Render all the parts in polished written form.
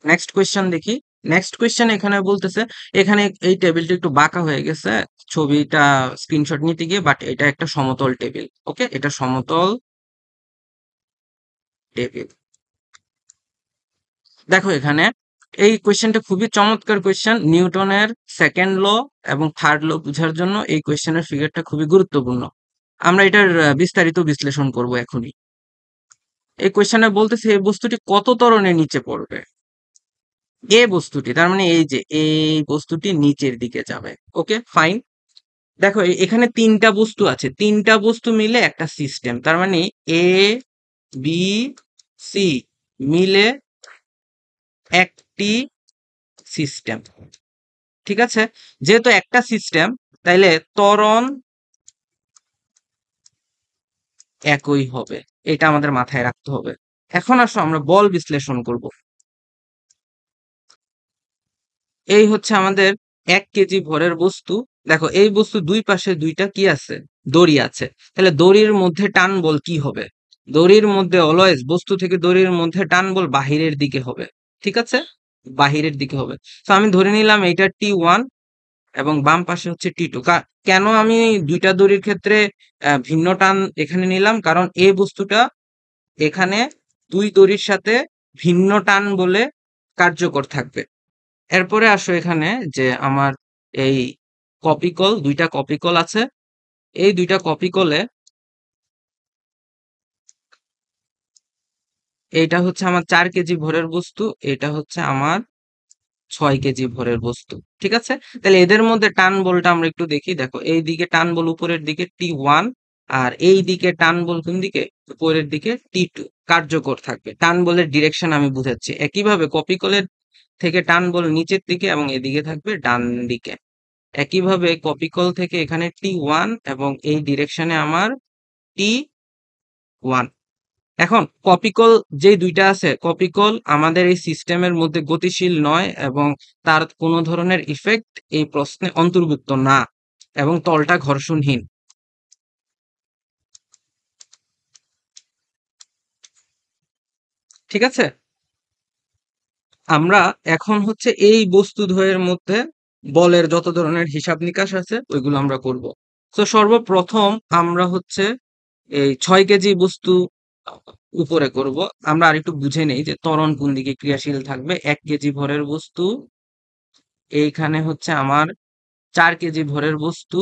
Next question দেখি। Next question এখানে বলতেছে, এখানে এই টেবিলটা একটু বাঁকা হয়ে গেছে ছবিটা স্ক্রিনশট নিতে গিয়ে, বাট এটা একটা সমতল টেবিল। ওকে, এটা সমতল টেবিল। দেখো এখানে এই কোয়েশ্চেনটা খুবই চমৎকার কোয়েশ্চেন। নিউটনের সেকেন্ড ল এবং থার্ড ল বোঝার জন্য এই কোয়েশ্চেনের ফিগারটা খুবই গুরুত্বপূর্ণ। আমরা এটার বিস্তারিত বিশ্লেষণ করব এখনই। এই কোয়েশ্চেনে বলতেছে এই বস্তুটি কত ত্বরণের নিচে পড়বে। এ বস্তুটি, তার মানে এই যে এই বস্তুটি নিচের দিকে যাবে। Okay fine. দেখো এখানে তিনটা বস্তু আছে, তিনটা বস্তু মিলে একটা সিস্টেম, তার মানে এ বি সি মিলে একটি সিস্টেম। ঠিক আছে, যেহেতু একটা সিস্টেম তাইলে ত্বরণ একই হবে, এটা আমাদের মাথায় রাখতে হবে। এখন আসো আমরা বল বিশ্লেষণ করব। এই হচ্ছে আমাদের 1 কেজি ভরের বস্তু। দেখো এই বস্তু দুই পাশে দুইটা কি আছে, দড়ি আছে। তাহলে দড়ির মধ্যে টান বল কি হবে? দড়ির মধ্যে অলওয়েজ, বস্তু থেকে দড়ির মধ্যে টান বল বাহিরের দিকে হবে। ঠিক আছে, বাহিরের দিকে হবে। তো আমি ধরে নিলাম এটা T1 এবং বাম পাশে হচ্ছে T2। কেন আমি দুইটা দড়ির ক্ষেত্রে ভিন্ন টান এখানে নিলাম? কারণ এই বস্তুটা এখানে দুই দড়ির সাথে ভিন্ন টান বলে কার্যকর থাকবে। এরপরে আসো এখানে যে আমার এই কপিকল, দুইটা কপিকল আছে। এই দুইটা কপিকলে এইটা হচ্ছে আমার 4 কেজি ভরের বস্তু, এটা হচ্ছে আমার 6 কেজি ভরের বস্তু। ঠিক আছে, তাহলে এদের মধ্যে টান বলটা আমরা একটু দেখি। দেখো এই দিকে টান বল উপরের দিকে T1, আর এই দিকে টান বল কোন দিকে, উপরের দিকে T2 কার্যকর থাকবে। টান বলের ডিরেকশন আমি বুঝাচ্ছি। একইভাবে কপিকলের থেকে টান বল নিচের দিকে এবং এদিকে থাকবে ডান দিকে। একইভাবে কপিকল থেকে এখানে T1 এবং এই ডিরেকশনে আমার T1। এখন কপিকল যে দুইটা আছে, কপিকল আমাদের এই সিস্টেমের মধ্যে গতিশীল নয় এবং তার কোনো ধরনের ইফেক্ট এই প্রশ্নে অন্তর্ভুক্ত না, এবং তলটা ঘর্ষণহীন। ঠিক আছে, আমরা এখন হচ্ছে এই বস্তুদ্বয়ের মধ্যে বলের যত ধরনের হিসাব নিকাশ আছে ওইগুলো আমরা করব। তো সর্বপ্রথম আমরা হচ্ছে এই 6 কেজি বস্তু উপরে করব। আমরা আরেকটু বুঝে নেই যে ত্বরণ কোন দিকে ক্রিয়াশীল থাকবে। 1 কেজি ভরের বস্তু, এইখানে হচ্ছে আমার 4 কেজি ভরের বস্তু,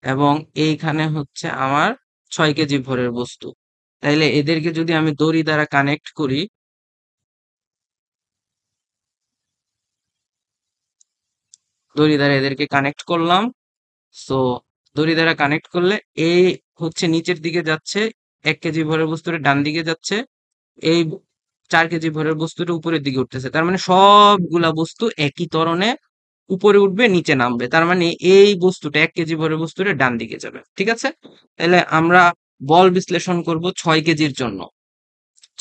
এবং এইখানে হচ্ছে আমার 6 কেজি ভরের বস্তু। তাইলে এদেরকে যদি আমি দড়ি দ্বারা কানেক্ট করি, দড়ি দ্বারা এদেরকে কানেক্ট করলাম। সো দড়ি দ্বারা কানেক্ট করলে এই হচ্ছে নিচের দিকে যাচ্ছে, 1 কেজি ভরের বস্তুটা ডান দিকে যাচ্ছে, এই 4 কেজি ভরের বস্তুটা উপরের দিকে উঠতেছে। তার মানে সবগুলা বস্তু একই ত্বরণে উপরে উঠবে নিচে নামবে। তার মানে এই বস্তুটা 1 কেজি ভরের বস্তুটা ডান দিকে যাবে। ঠিক আছে, তাহলে আমরা বল বিশ্লেষণ করব 6 কেজির জন্য।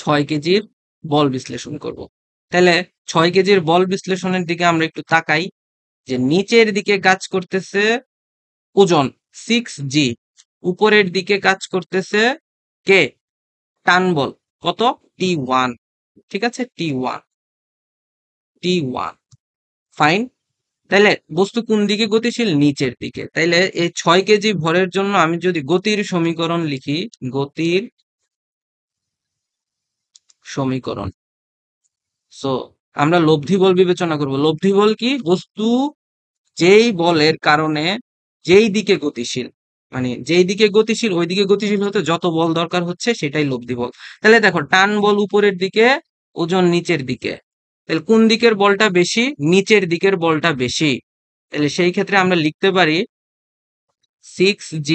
6 কেজির বল বিশ্লেষণ করব। তাহলে 6 কেজির বল বিশ্লেষণের দিকে আমরা একটু তাকাই। যে নিচের দিকে কাজ করতেছে ওজন 6G, উপরের দিকে কাজ করতেছে কে, টান বল কত, T1। ঠিক আছে, T1, T1 ফাইন। তাইলে বস্তু কোন দিকে গতিশীল, নিচের দিকে। তাইলে এই 6 কেজি ভরের জন্য আমি যদি গতির সমীকরণ লিখি, গতির সমীকরণ। সো আমরা লব্ধি বল বিবেচনা করব। লব্ধি বল কি, বস্তু যেই বলের কারণে যেই দিকে গতিশীল, মানে যেই দিকে গতিশীল ওই দিকে গতিশীল হতে যত বল দরকার হচ্ছে সেটাই লব্ধি বল। তাহলে দেখো টান বল উপরের দিকে, ওজন নিচের দিকে। তাহলে কোন দিকের বলটা বেশি, নিচের দিকের বলটা বেশি। তাহলে সেই ক্ষেত্রে আমরা লিখতে পারি 6G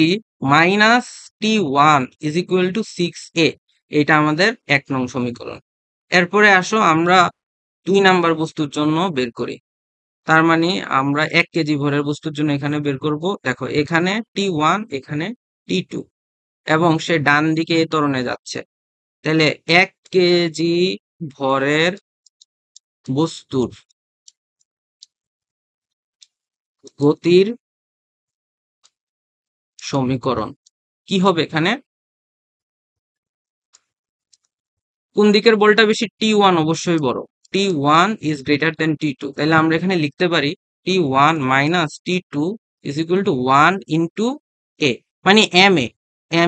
minus T1 is equal two 6A। এটা আমাদের 1 নং সমীকরণ। এরপরে আসো আমরা 2 নাম্বার বস্তুর জন্য বের করি। তার মানে আমরা 1 কেজি ভরের বস্তুর জন্য এখানে বের করব। দেখো এখানে T1, এখানে T2, এবং সে ডান দিকে এই ত্বরণে যাচ্ছে। তাহলে 1 কেজি ভরের বস্তুর গতির সমীকরণ কি হবে? এখানে কোন দিকের বলটা বেশি, T1 অবশ্যই বড়। T1 is greater than T2, তাহলে আমরা এখানে লিখতে পারি T1 minus T2 is equal to 1 into A, মানে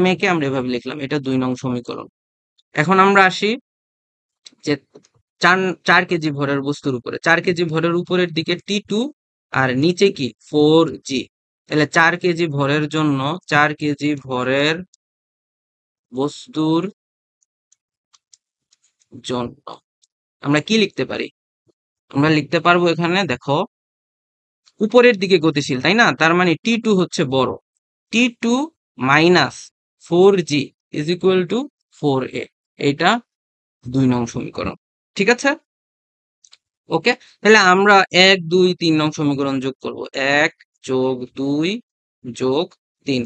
ma কে আমরা এভাবে লিখলাম। এটা 2 নং সমীকরণ। এখন আমরা আসি যে 4 কেজি ভরের বস্তুর উপরে, 4 কেজি ভরের উপরের দিকে T2 আর নিচে কি 4G। তাহলে 4 কেজি ভরের জন্য, 4 কেজি ভরের বস্তুর জন্য আমরা কি লিখতে পারি? আমরা লিখতে পারবো এখানে দেখো উপরের দিকে গতিশীল, তাই না? তার মানে T2 হচ্ছে বড়। T2 minus 4G is equal two 4A। এইটা 2 নং সমীকরণ। ঠিক আছে? ওকে, তাহলে আমরা 1 2 3 নং সমীকরণ যোগ করব। 1 যোগ 2 যোগ 3,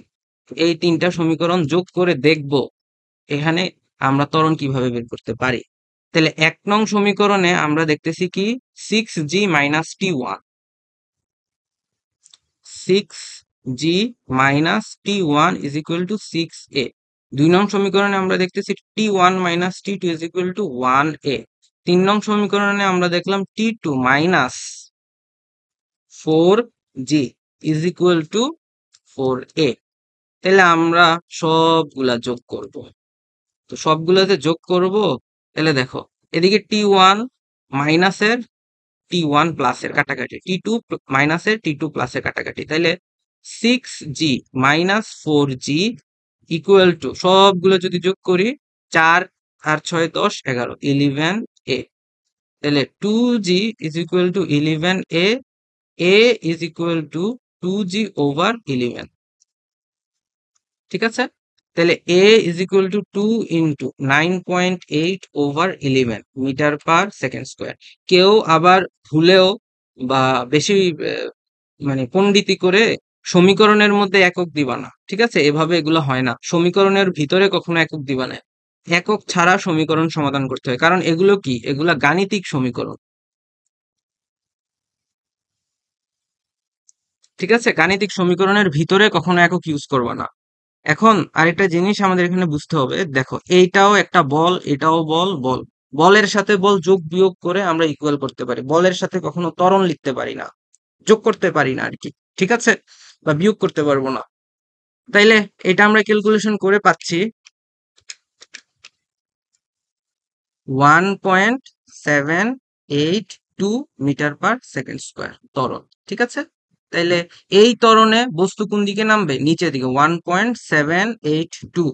এই তিনটা সমীকরণ যোগ করে দেখব এখানে আমরা ত্বরণ কিভাবে বের করতে পারি। তাহলে 1 নং সমীকরণে আমরা দেখতেছি কি 6G minus T1, 6G minus T1 is equal two 6A। 2 নং সমীকরণে আমরা দেখতেছি T1 minus T2 is equal two 1A। 3 নং সমীকরণে আমরা দেখলাম T2 minus 4G is equal two 4A। তাহলে আমরা সবগুলা যোগ করব। তো সবগুলাতে যোগ করব, তাহলে দেখো এদিকে T1 মাইনাসের T1 প্লাসের কাটাকাটি, T2 মাইনাসের T2 প্লাসের কাটাকাটি, তাহলে 6G minus 4G equal to সবগুলো যদি যোগ করি 4 আর 6 10 11 11A। তাহলে 2G is equal to 11A, A is equal to 2G over 11। ঠিক আছে? তাহলে A is equal to 2 into 9.8 over 11 metre per second square. কেউ আবার ভুলেও বা বেশি মানে পণ্ডিতি করে সমীকরণের মধ্যে একক দিবা না। ঠিক আছে? এভাবে এগুলো হয় না। সমীকরণের ভিতরে কখনো একক দিবা না। একক ছাড়া সমীকরণ সমাধান করতে হয়, কারণ এগুলো কি, এগুলা গাণিতিক সমীকরণ। ঠিক আছে? গাণিতিক সমীকরণের ভিতরে কখনো একক ইউজ করবা না। এখন আরেকটা জিনিস আমাদের এখানে বুঝতে হবে, দেখো এইটাও একটা বল, এটাও বল, বল বলের সাথে বল যোগ বিয়োগ করে আমরা ইকুয়াল করতে পারি। বলের সাথে কখনো ত্বরণ লিখতে পারি না, যোগ করতে পারি না আর কি। ঠিক আছে? বা বিয়োগ করতে পারবো না। তাইলে এটা আমরা ক্যালকুলেশন করে পাচ্ছি 1.782 মিটার পার সেকেন্ড স্কোয়ার ত্বরণ। ঠিক আছে? তাইলে এই ত্বরণে বস্তু কোন দিকে নামবে? নিচের দিকে। 1.782,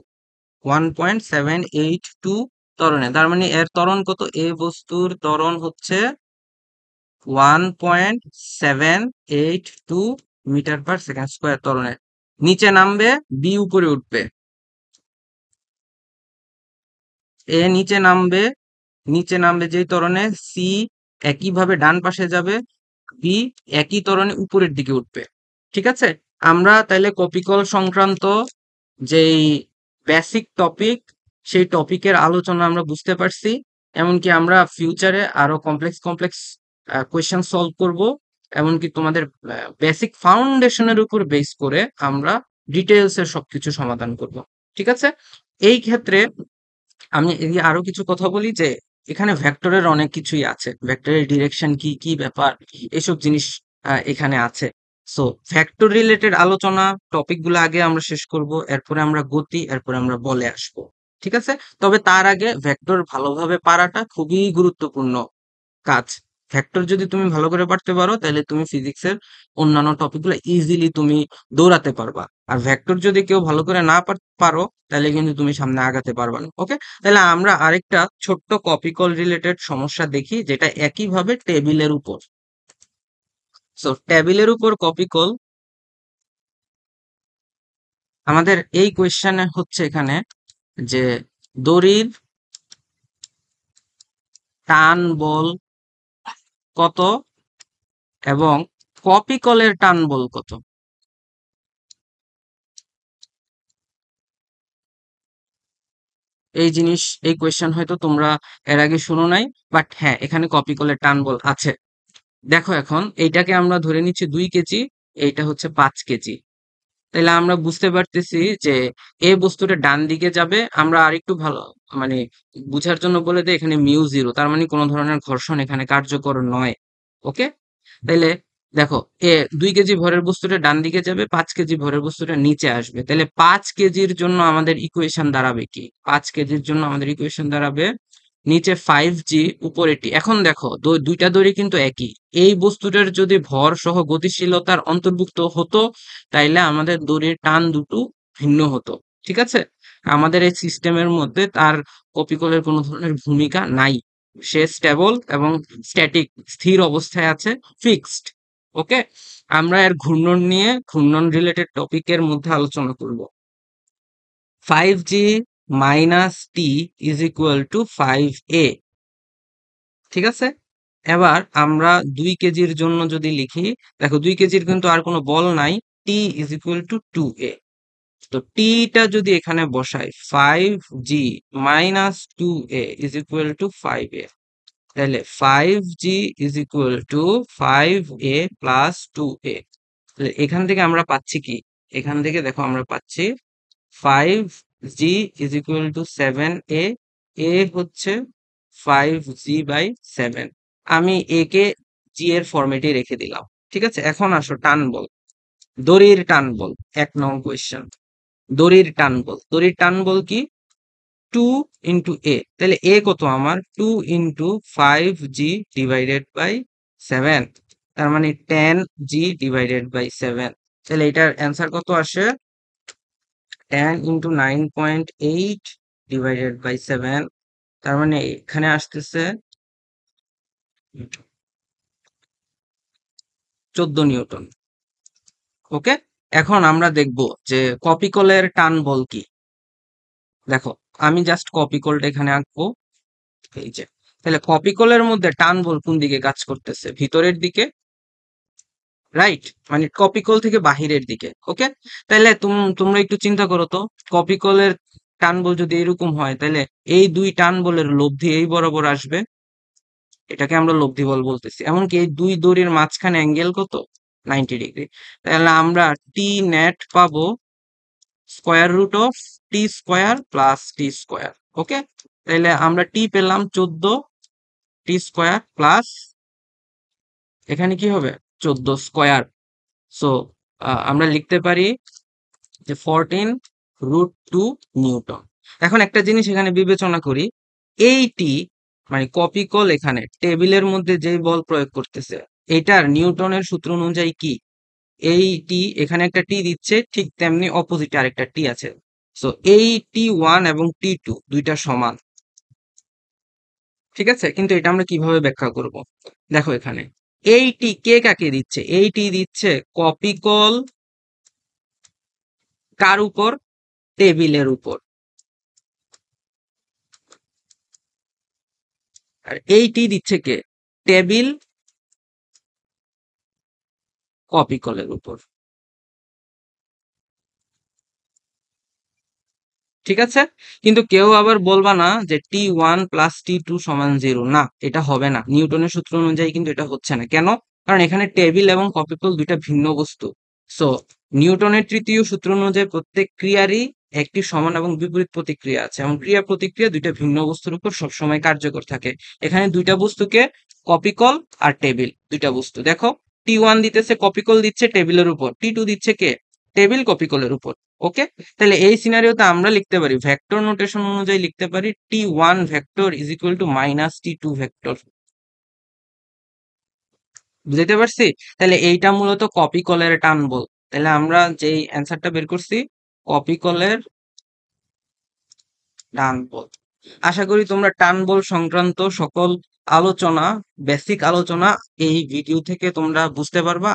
1.782 ত্বরণে, তার মানে এর ত্বরণ কত? এ বস্তুর ত্বরণ হচ্ছে 1.782 মিটার পার সেকেন্ড স্কোয়ার ত্বরণে। নিচে নামবে, বি উপরে উঠবে। এ নিচে নামবে, নিচে নামবে যেই ত্বরণে, সি একইভাবে ডান পাশে যাবে, বি একই ত্বরণে উপরের দিকে উঠবে। ঠিক আছে? আমরা তাইলে কপিকল সংক্রান্ত যেই বেসিক টপিক, সেই টপিকের আলোচনা আমরা বুঝতে পারছি। এমনকি আমরা ফিউচারে আরো কমপ্লেক্স কমপ্লেক্স কোয়েশ্চেন সলভ করব। এমনকি তোমাদের বেসিক ফাউন্ডেশনের উপর বেস করে আমরা ডিটেলস এর সবকিছু সমাধান করব। ঠিক আছে? এই ক্ষেত্রে আমি এদিকে আরো কিছু কথা বলি যে এখানে ভেক্টরের অনেক কিছুই আছে। ভেক্টরের ডিরেকশন কি, কি ব্যাপার, এসব জিনিস এখানে আছে। সো ভেক্টর রিলেটেড আলোচনা টপিক গুলো আগে আমরা শেষ করব, এরপরে আমরা গতি, এরপরে আমরা বলে আসব। ঠিক আছে? তবে তার আগে ভেক্টর ভালোভাবে পারাটা খুবই গুরুত্বপূর্ণ কাজ। ভেক্টর যদি তুমি ভালো করে পারতে পারো, তাহলে তুমি ফিজিক্সের অন্যান্য টপিকগুলো ইজিলি তুমি দৌড়াতে পারবা। আর ভেক্টর যদি কেউ ভালো করে না পারো, তাহলে কিন্তু তুমি সামনে আগাতে পারবা না। ওকে, তাহলে আমরা আরেকটা ছোট্ট কপিকল রিলেটেড সমস্যা দেখি, যেটা একইভাবে টেবিলের উপর। সো টেবিলের উপর কপিকল, আমাদের এই কোয়েশ্চেনে হচ্ছে এখানে যে দড়ির টান বল কত এবং কপিকলের টান বল কত। এই জিনিস, এই কোয়েশ্চেন হয়তো তোমরা এর আগে শুনো নাই, বাট হ্যাঁ এখানে কপিকলের টান বল আছে। দেখো এখন এইটাকে আমরা ধরে নিচ্ছি 2 কেজি, এইটা হচ্ছে 5 কেজি। তাহলে আমরা বুঝতে পারতেছি যে এই বস্তুটা ডান দিকে যাবে। আমরা আরেকটু ভালো মানে বুঝার জন্য বলে দেই, এখানে মিউ জিরো, তার মানে কোনো ধরনের ঘর্ষণ এখানে কার্যকর নয়। ওকে, তাইলে দেখো, 2 কেজি ভরের বস্তুটা ডান দিকে যাবে, 5 কেজি ভরের বস্তুটা নিচে আসবে। তাহলে 5 কেজির জন্য আমাদের ইকুয়েশন দাঁড়াবে কি? 5 কেজির জন্য আমাদের ইকুয়েশন দাঁড়াবে নিচে 5g, উপরে টি। এখন দেখো, দুইটা দড়ি কিন্তু একই। এই বস্তুটার যদি ভর সহ গতিশীলতার অন্তর্ভুক্ত হতো, তাইলে আমাদের দড়ির টান দুটো ভিন্ন হতো। ঠিক আছে, আমাদের এই সিস্টেমের মধ্যে তার কপিকলের কোনো ধরনের ভূমিকা নাই। সে স্টেবল এবং স্ট্যাটিক, স্থির অবস্থায় আছে, ফিক্সড। ওকে, আমরা এর ঘূর্ণন নিয়ে, ঘূর্ণন রিলেটেড টপিকের মধ্যে আলোচনা করব। 5g minus T is equal two 5a। ঠিক আছে, এবার আমরা 2 কেজির জন্য যদি লিখি, দেখো 2 কেজির কিন্তু আর কোনো বল নাই, টি ইজ ইকুয়াল টু 2a। তো টিটা যদি এখানে বসাই, 5g minus 2a is equal two 5a, তাহলে 5g is equal two 5a plus 2a। তাহলে এখান থেকে আমরা পাচ্ছি কি? এখান থেকে দেখো আমরা পাচ্ছি 5g is equal two 7a। এ হচ্ছে 5g/7। আমি এ কে জি এর ফরম্যাটে রেখে দিলাম। ঠিক আছে, এখন আসো টান বল, দড়ির টান বল। 1 নং কোয়েশ্চেন, দড়ির টান বল। দড়ির টান বল কি? 2 × a। তাহলে এ কত আমার? 2 × 5g/7, তার মানে 10g/7। তাহলে এটার অ্যান্সার কত আসে? 10 × 9.8/7, তার মানে এখানে আসতেছে 14 নিউটন। ওকে, এখন আমরা দেখব যে কপিকলের টান বল কি। দেখো, আমি জাস্ট কপিকলটা এখানে আঁকবো, এই যে। তাহলে কপিকলের মধ্যে টান বল কোন দিকে কাজ করতেছে? ভিতরের দিকে, রাইট? মানে কপিকল থেকে বাহিরের দিকে। ওকে, তাহলে তোমরা একটু চিন্তা করো তো, কপিকলের টান বল যদি এরকম হয়, তাহলে এই দুই টান বলের লব্ধি এই বরাবর আসবে, এটাকে আমরা লব্ধি বল বলতেছি। এমনকি এই দুই দড়ির মাঝখানে অ্যাঙ্গেল কত? 90 ডিগ্রি। তাহলে আমরা টি নেট পাবো √(t²+t²). ওকে, তাহলে আমরা টি পেলাম 14, t² প্লাস এখানে কি হবে? 14²। সো আমরা লিখতে পারি যে 14√2 নিউটন। এখন একটা জিনিস এখানে বিবেচনা করি, এই টি মানে কপিকল এখানে টেবিলের মধ্যে যেই বল প্রয়োগ করতেছে, এটার নিউটনের সূত্র অনুযায়ী কি? এই টি, এখানে একটা টি দিচ্ছে, ঠিক তেমনি অপোজিটে আরেকটা টি আছে। সো এই T1 এবং T2 দুইটা সমান। ঠিক আছে, কিন্তু এটা আমরা কিভাবে ব্যাখ্যা করব? দেখো এখানে এই টি কে কাকে দিচ্ছে? এই টি দিচ্ছে কপিকল কার উপর? টেবিলের উপর। আর এই টি দিচ্ছে কে? টেবিল কপিকলের উপর। ঠিক আছে, কিন্তু কেউ আবার বলবা না যে T1 + T2 = 0। না, এটা হবে না, নিউটনের সূত্র অনুযায়ী কিন্তু এটা হচ্ছে না। কেন? কারণ এখানে টেবিল এবং কপিকল দুইটা ভিন্ন বস্তু। সো নিউটনের তৃতীয় সূত্র অনুযায়ী প্রত্যেক ক্রিয়ারই একটি সমান এবং বিপরীত প্রতিক্রিয়া আছে, এবং ক্রিয়া প্রতিক্রিয়া দুইটা ভিন্ন বস্তুর উপর সবসময় কার্যকর থাকে। এখানে দুইটা বস্তুকে, কপিকল আর টেবিল, দুইটা বস্তু। দেখো, T1 দিতেছে, কপিকল দিচ্ছে টেবিলের উপর, T2 দিচ্ছে কে? টেবিল কপিকলের উপর। ওকে, তাহলে এই সিনারিওতে আমরা লিখতে পারি, ভেক্টর নোটেশন অনুযায়ী লিখতে পারি T1 vector is equal two minus T2 vector. বুঝতে পারছি? তাহলে এইটা মূলত কপিকলের টান বল। তাহলে আমরা যেই অ্যান্সারটা বের করছি, কপিকলের টান বল। আশা করি তোমরা টান বল সংক্রান্ত সকল আলোচনা, বেসিক আলোচনা এই ভিডিও থেকে তোমরা বুঝতে পারবা।